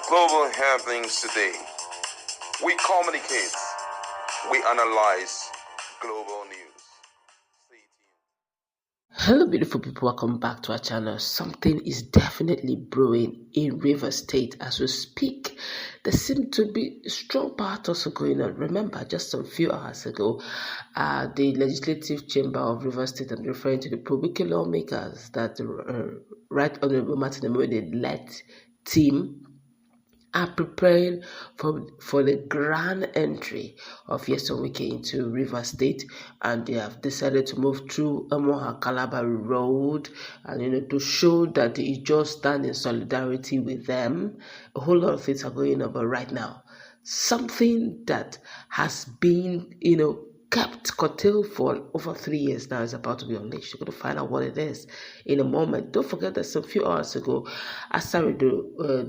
Global happenings today. We communicate. We analyze global news. Stay tuned. Hello beautiful people, welcome back to our channel. Something is definitely brewing in Rivers State as we speak. There seems to be strong battles going on. Remember, just a few hours ago, the Legislative Chamber of Rivers State, I'm referring to the pro-Wike lawmakers, that Right Honorable Martin led team are preparing for the grand entry of nyesom Wike into Rivers State, and they have decided to move through Amama Calabar Road, and to show that the ijaw stand in solidarity with them. A whole lot of things are going on, but right now, something that has been kept curtailed for over 3 years now is about to be unleashed. You're going to find out what it is in a moment. Don't forget that some few hours ago, Asari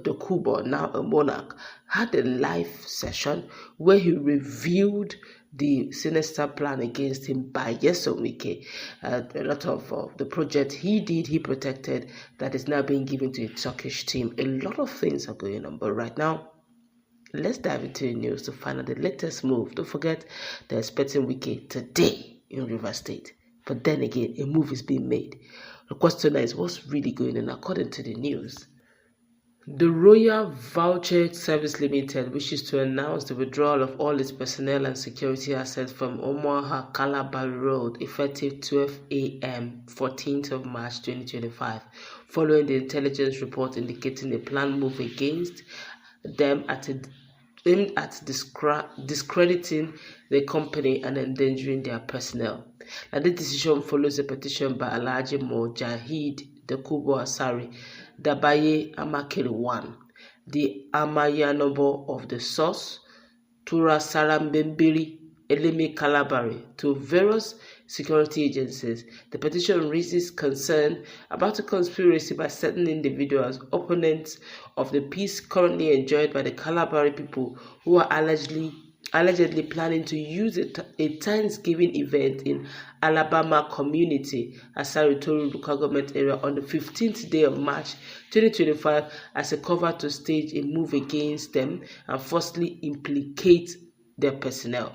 Dokubo, now a monarch, had a live session where he reviewed the sinister plan against him by nyesom Wike. A lot of the project he protected that is now being given to a Turkish team. A lot of things are going on, but right now, let's dive into the news to find out the latest move. Don't forget, they're expecting Wike today in Rivers State. But then again, a move is being made. The question is, what's really going on according to the news? The Royal Voucher Service Limited wishes to announce the withdrawal of all its personnel and security assets from Omaha Calabar Road effective 12 a.m. 14th of March 2025, following the intelligence report indicating a planned move against them aimed at discrediting the company and endangering their personnel. Now, this decision follows a petition by Alhaji Mujahid Dokubo Asari Dabaye Amakere 1, the Amayanobo of the source, Tura Sarambembiri Elemi Kalabari, to various security agencies. The petition raises concern about a conspiracy by certain individuals, opponents of the peace currently enjoyed by the Kalabari people, who are allegedly planning to use a Thanksgiving event in Alabama community, Asari local government area, on the 15th day of March 2025 as a cover to stage a move against them and falsely implicate their personnel.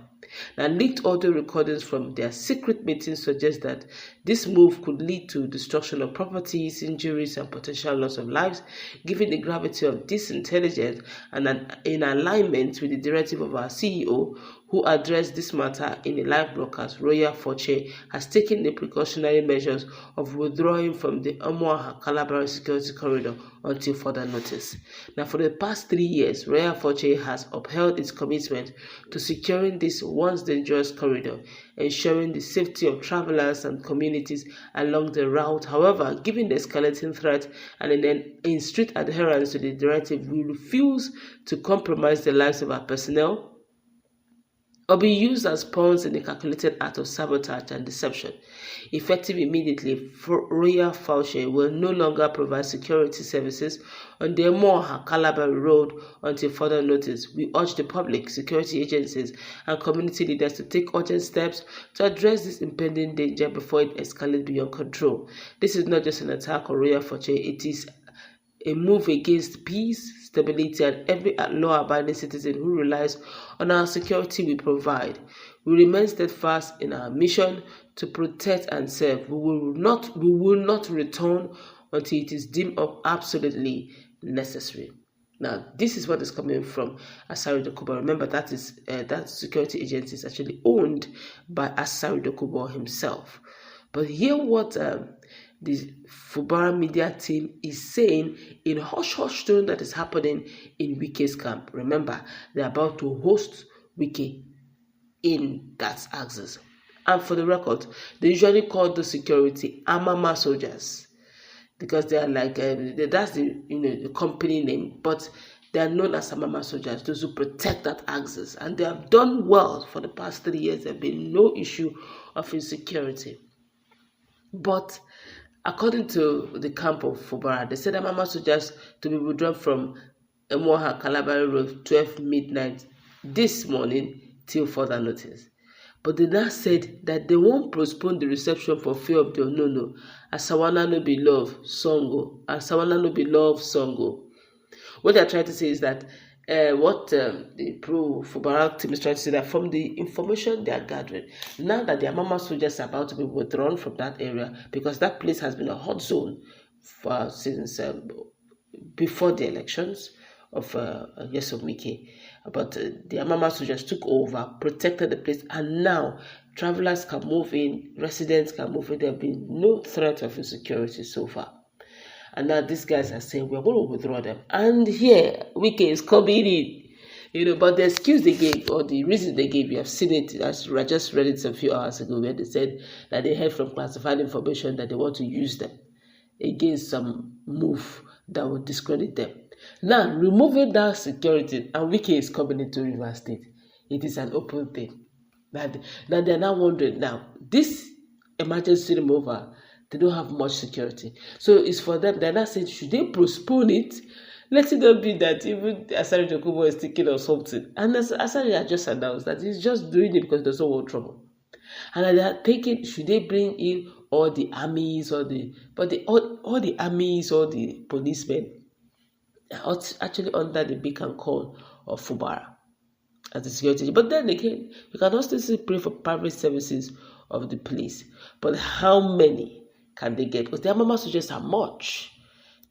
Now, leaked audio recordings from their secret meetings suggest that this move could lead to destruction of properties, injuries, and potential loss of lives, given the gravity of this intelligence and in alignment with the directive of our CEO, who addressed this matter in a live broadcast. Royal Voucher has taken the precautionary measures of withdrawing from the Omaha Calabar security corridor until further notice. Now, for the past 3 years, Royal Voucher has upheld its commitment to securing this once dangerous corridor, ensuring the safety of travelers and communities along the route. However, given the escalating threat and in strict adherence to the directive, we refuse to compromise the lives of our personnel or be used as pawns in a calculated act of sabotage and deception. Effective immediately, Royal Voucher will no longer provide security services on the Omaha Calabar Road until further notice. We urge the public, security agencies, and community leaders to take urgent steps to address this impending danger before it escalates beyond control. This is not just an attack on Royal Voucher, it is a move against peace, stability, and every law-abiding citizen who relies on our security we provide. We remain steadfast in our mission to protect and serve. We will not return until it is deemed absolutely necessary. Now, this is what is coming from Asari Dokubo. Remember, that security agency is actually owned by Asari Dokubo himself. But hear what the Fubara media team is saying in hush-hush tone that is happening in Wike's camp. Remember, they're about to host Wike in that axis. And for the record, they usually call the security Amama soldiers because they are like, that's the company name, but they are known as Amama soldiers, those who protect that axis. And they have done well for the past 3 years. There have been no issue of insecurity. But according to the camp of Fubara, they said Amama soldiers to be withdrawn from Omaha Calabar Road 12 midnight this morning till further notice. But they now said that they won't postpone the reception for fear of the unknown. Asawana no be love, songo. Asawana no be love, songo. what they're trying to say is that what the pro-Fubarak team is trying to say, that from the information they are gathering, now that the Amama soldiers are about to be withdrawn from that area, because that place has been a hot zone since before the elections of nyesom Wike. But the Amama soldiers took over, protected the place, and now travelers can move in, residents can move in. There have been no threat of insecurity so far. And now these guys are saying, we're going to withdraw them. And here, Wike is coming in. But the excuse they gave, or the reason they gave, you have seen it. I just read it a few hours ago, where they said that they heard from classified information that they want to use them against some move that would discredit them. Now, removing that security, and Wike is coming into Rivers State, it is an open thing. Now they're now wondering, now, this emergency removal, they don't have much security. So it's for them. They're not saying, should they postpone it? Let it not be that even Asari Dokubo is thinking of something. And Asari has just announced that he's just doing it because he doesn't want trouble. And they're thinking, should they bring in all the armies all the armies, all the policemen are actually under the beck and call of Fubara as the security. But then again, you can also still pray for private services of the police. But how many can they get? Because the Amama soldiers are much.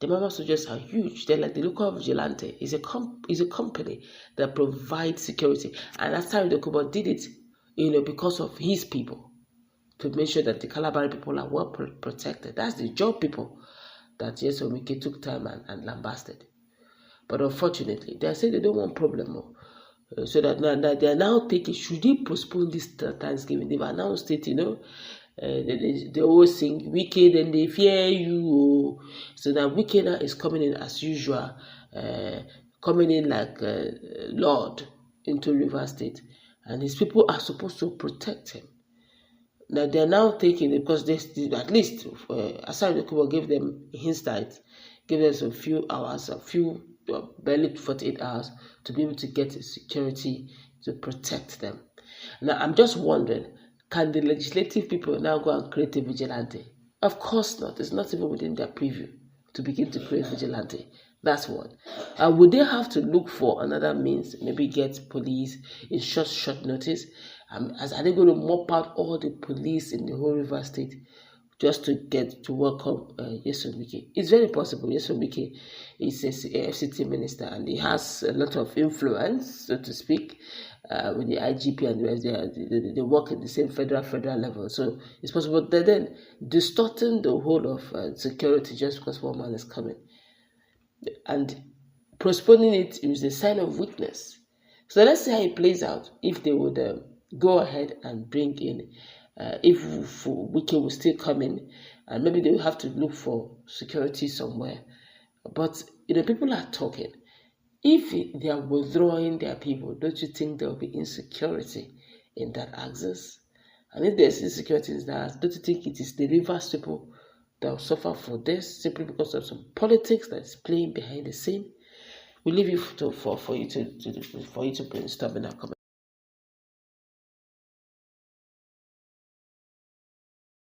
The Amama soldiers are huge. They're like the local vigilante. It's a company that provides security. And Asari Dokubo did it, because of his people, to make sure that the Kalabari people are well protected. That's the job people that nyesom Wike took time and lambasted. But unfortunately, they are saying they don't want problem. So that now they are now thinking, should they postpone this Thanksgiving? They've announced it, they always sing Wike, then they fear you. So now Wike now is coming in as usual, coming in like Lord into Rivers State, and his people are supposed to protect him. Now they are now taking it because at least Asari Dokubo gave them insight, gave them some few hours, barely 48 hours to be able to get security to protect them. Now I'm just wondering, can the legislative people now go and create a vigilante? Of course not. It's not even within their preview to begin to create vigilante. That's what. Would they have to look for another means, maybe get police in short notice? Are they going to mop out all the police in the whole River State just to get to welcome nyesom Wike? It's very possible. Nyesom Wike is a FCT minister and he has a lot of influence, so to speak, with the IGP and the rest. They work at the same federal level. So it's possible that then distorting the whole of security just because one man is coming. And postponing it is a sign of weakness. So let's see how it plays out. If they would go ahead and bring in, if Wike will still come in, and maybe they will have to look for security somewhere. But people are talking. If they are withdrawing their people, don't you think there will be insecurity in that axis? And if there's insecurity in that, don't you think it is the Rivers people that will suffer for this simply because of some politics that is playing behind the scene? We leave you for you to brainstorm in our comment.